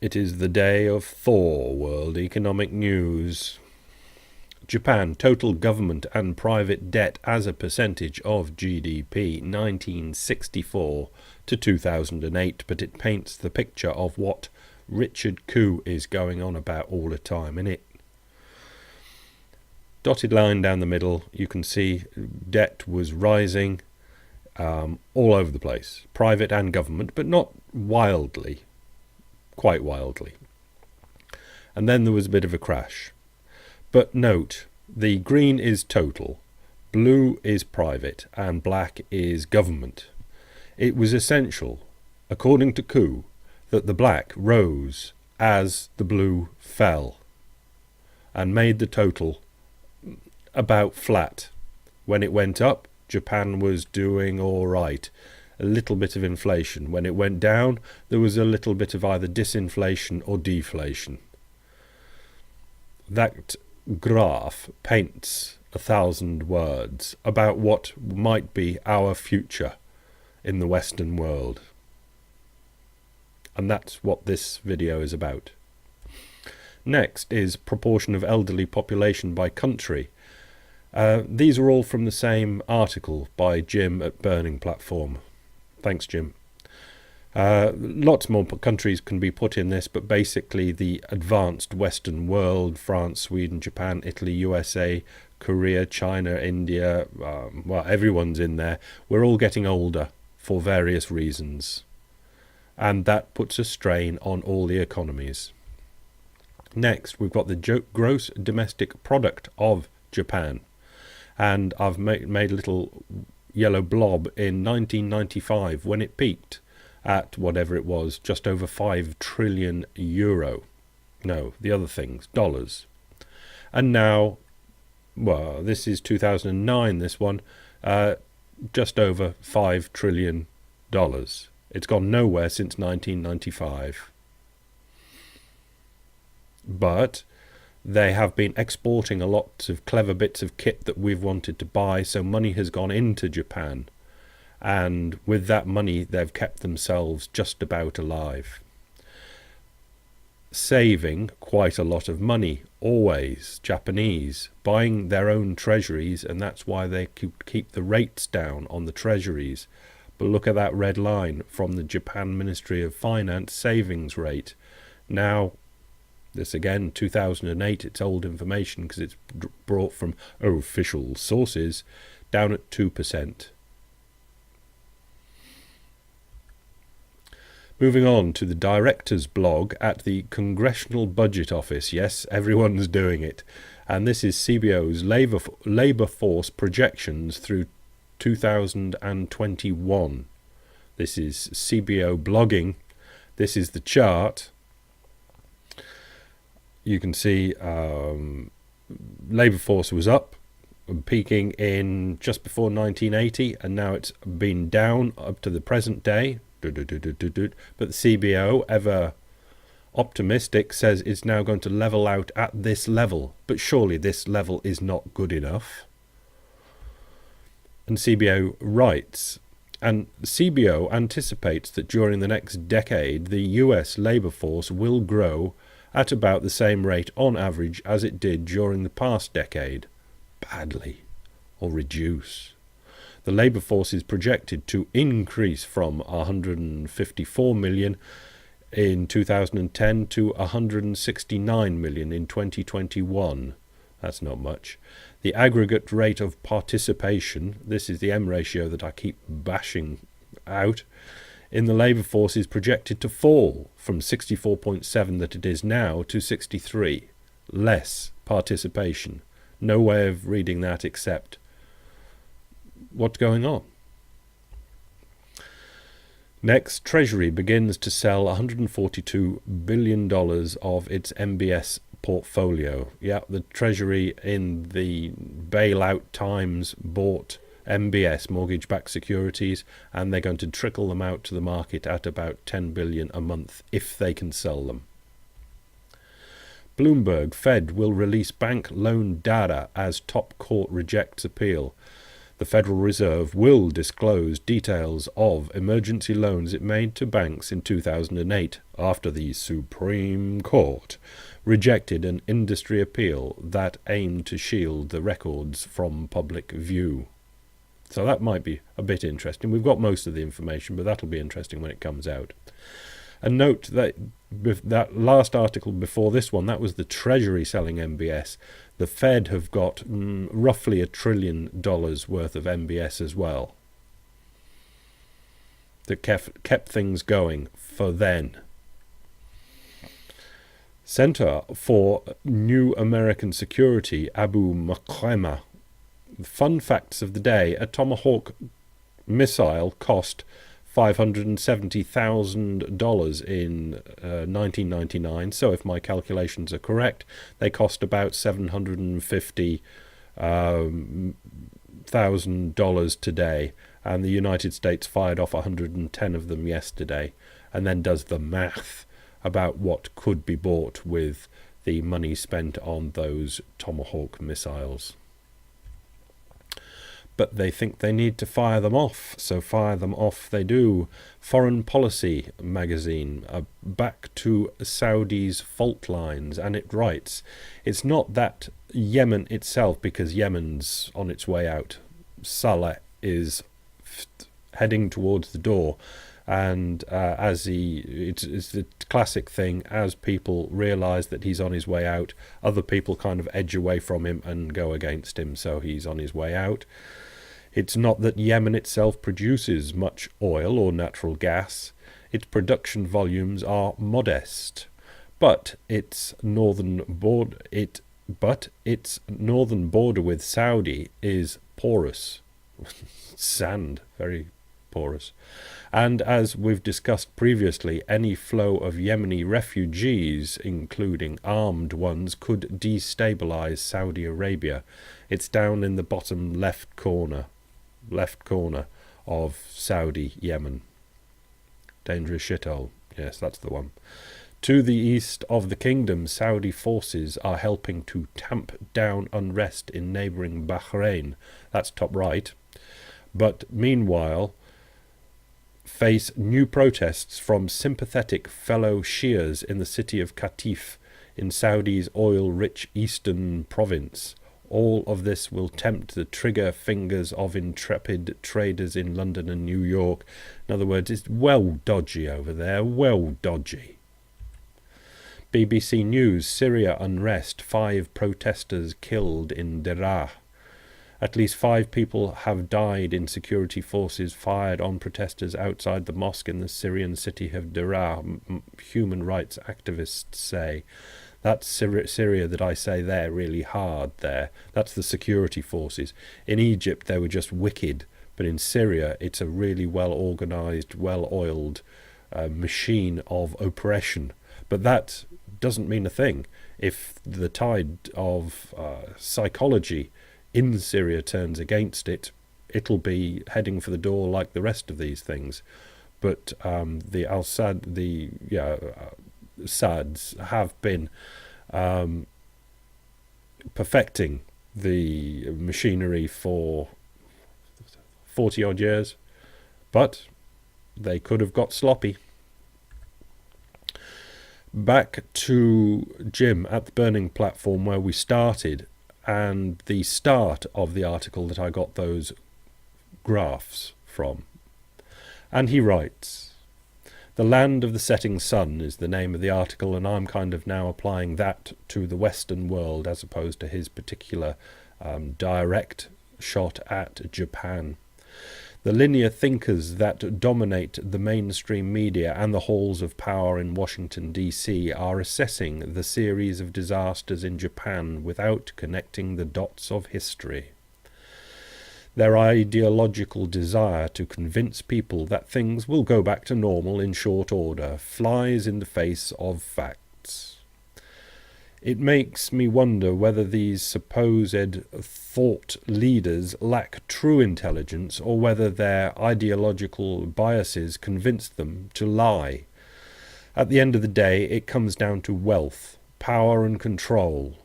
It is the day of Thur, World Economic News. Japan, total government and private debt as a percentage of GDP, 1964 to 2008, but it paints the picture of what Richard Koo is going on about all the time, innit? Dotted line down the middle, you can see debt was rising all over the place, private and government, but not wildly. Quite wildly. And then there was a bit of a crash. But note, the green is total, blue is private, and black is government. It was essential, according to Koo, that the black rose as the blue fell and made the total about flat. When it went up, Japan was doing all right. A little bit of inflation. When it went down, there was a little bit of either disinflation or deflation. That graph paints 1,000 words about what might be our future in the Western world. And that's what this video is about. Next is proportion of elderly population by country. These are all from the same article by Jim at Burning Platform. Thanks, Jim. Lots more countries can be put in this, but basically the advanced Western world, France, Sweden, Japan, Italy, USA, Korea, China, India, well, everyone's in there. We're all getting older for various reasons. And that puts a strain on all the economies. Next, we've got the gross domestic product of Japan. And I've made a little yellow blob in 1995 when it peaked at whatever it was, just over 5 trillion euro. No, the other things, dollars. And now, well, this is 2009, this one, just over $5 trillion. It's gone nowhere since 1995. But they have been exporting a lot of clever bits of kit that we've wanted to buy, so money has gone into Japan. And with that money, they've kept themselves just about alive. Saving quite a lot of money, always, Japanese, buying their own treasuries, and that's why they keep the rates down on the treasuries. But look at that red line from the Japan Ministry of Finance savings rate. Now, this again, 2008, it's old information because it's brought from official sources, down at 2%. Moving on to the director's blog at the Congressional Budget Office. Yes, everyone's doing it. And this is CBO's labour force projections through 2021. This is CBO blogging. This is the chart. You can see labour force was up, peaking in just before 1980, and now it's been down up to the present day. But the CBO, ever optimistic, says it's now going to level out at this level. But surely this level is not good enough. And CBO writes, and CBO anticipates that during the next decade, the US labour force will grow at about the same rate on average as it did during the past decade, badly, or reduce. The labour force is projected to increase from 154 million in 2010 to 169 million in 2021. That's not much. The aggregate rate of participation, this is the M ratio that I keep bashing out, in the labour force is projected to fall from 64.7 that it is now to 63. Less participation. No way of reading that except what's going on. Next, Treasury begins to sell $142 billion of its MBS portfolio. Yeah, the Treasury in the bailout times bought MBS, mortgage-backed securities, and they're going to trickle them out to the market at about $10 billion a month if they can sell them. Bloomberg, Fed will release bank loan data as top court rejects appeal. The Federal Reserve will disclose details of emergency loans it made to banks in 2008 after the Supreme Court rejected an industry appeal that aimed to shield the records from public view. So that might be a bit interesting. We've got most of the information, but that'll be interesting when it comes out. And note that that last article before this one, that was the Treasury selling MBS. The Fed have got roughly $1 trillion worth of MBS as well. That kept things going for then. Center for New American Security, Abu Makrema. Fun facts of the day: a Tomahawk missile cost $570,000 in 1999. So if my calculations are correct, they cost about $750,000 today. And the United States fired off 110 of them yesterday, and then does the math about what could be bought with the money spent on those Tomahawk missiles. But they think they need to fire them off, so fire them off they do. Foreign Policy magazine, back to Saudi's fault lines, and it writes, it's not that Yemen itself, because Yemen's on its way out. Saleh is heading towards the door, and it's the classic thing, as people realise that he's on his way out, other people kind of edge away from him and go against him, so he's on his way out. It's not that Yemen itself produces much oil or natural gas. Its production volumes are modest, but its northern border with Saudi is porous. Sand, very porous. And as we've discussed previously, any flow of Yemeni refugees, including armed ones, could destabilize Saudi Arabia. It's down in the bottom left corner of Saudi Yemen. Dangerous shithole. Yes, that's the one. To the east of the kingdom, Saudi forces are helping to tamp down unrest in neighbouring Bahrain. That's top right. But meanwhile, face new protests from sympathetic fellow Shias in the city of Qatif in Saudi's oil-rich eastern province. All of this will tempt the trigger fingers of intrepid traders in London and New York. In other words, it's well dodgy over there, well dodgy. BBC News, Syria unrest, 5 protesters killed in Daraa. At least 5 people have died in security forces fired on protesters outside the mosque in the Syrian city of Daraa, human rights activists say. That's Syria that I say there, really hard there. That's the security forces. In Egypt, they were just wicked. But in Syria, it's a really well-organised, well-oiled machine of oppression. But that doesn't mean a thing. If the tide of psychology in Syria turns against it, it'll be heading for the door like the rest of these things. But the Assads have been perfecting the machinery for 40 odd years, but they could have got sloppy. Back to Jim at the burning platform where we started, and the start of the article that I got those graphs from. And he writes, "The Land of the Setting Sun" is the name of the article, and I'm kind of now applying that to the Western world as opposed to his particular direct shot at Japan. The linear thinkers that dominate the mainstream media and the halls of power in Washington, D.C. are assessing the series of disasters in Japan without connecting the dots of history. Their ideological desire to convince people that things will go back to normal in short order flies in the face of facts. It makes me wonder whether these supposed thought leaders lack true intelligence or whether their ideological biases convince them to lie. At the end of the day, it comes down to wealth, power and control.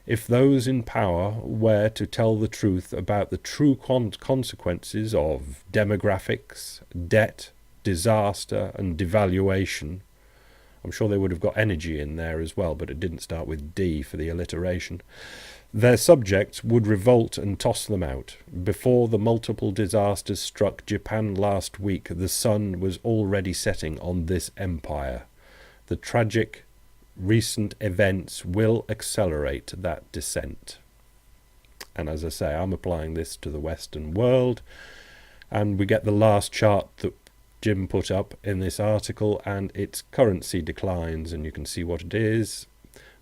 If those in power were to tell the truth about the true consequences of demographics, debt, disaster and devaluation, I'm sure they would have got energy in there as well, but it didn't start with D for the alliteration, their subjects would revolt and toss them out. Before the multiple disasters struck Japan last week, the sun was already setting on this empire. The tragic recent events will accelerate that descent. And as I say, I'm applying this to the Western world, and we get the last chart that Jim put up in this article, and its currency declines, and you can see what it is.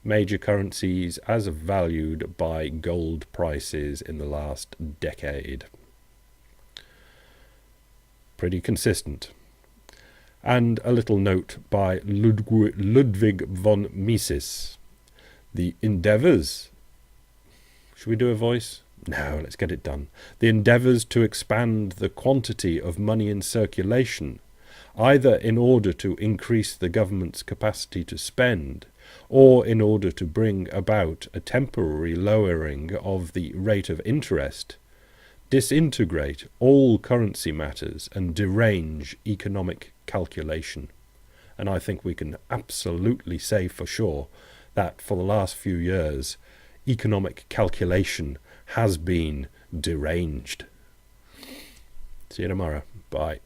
Major currencies as valued by gold prices in the last decade. Pretty consistent. And a little note by Ludwig von Mises. The endeavours... Should we do a voice? No, let's get it done. The endeavours to expand the quantity of money in circulation, either in order to increase the government's capacity to spend, or in order to bring about a temporary lowering of the rate of interest, disintegrate all currency matters and derange economic calculation. And I think we can absolutely say for sure that for the last few years, economic calculation has been deranged. See you tomorrow. Bye.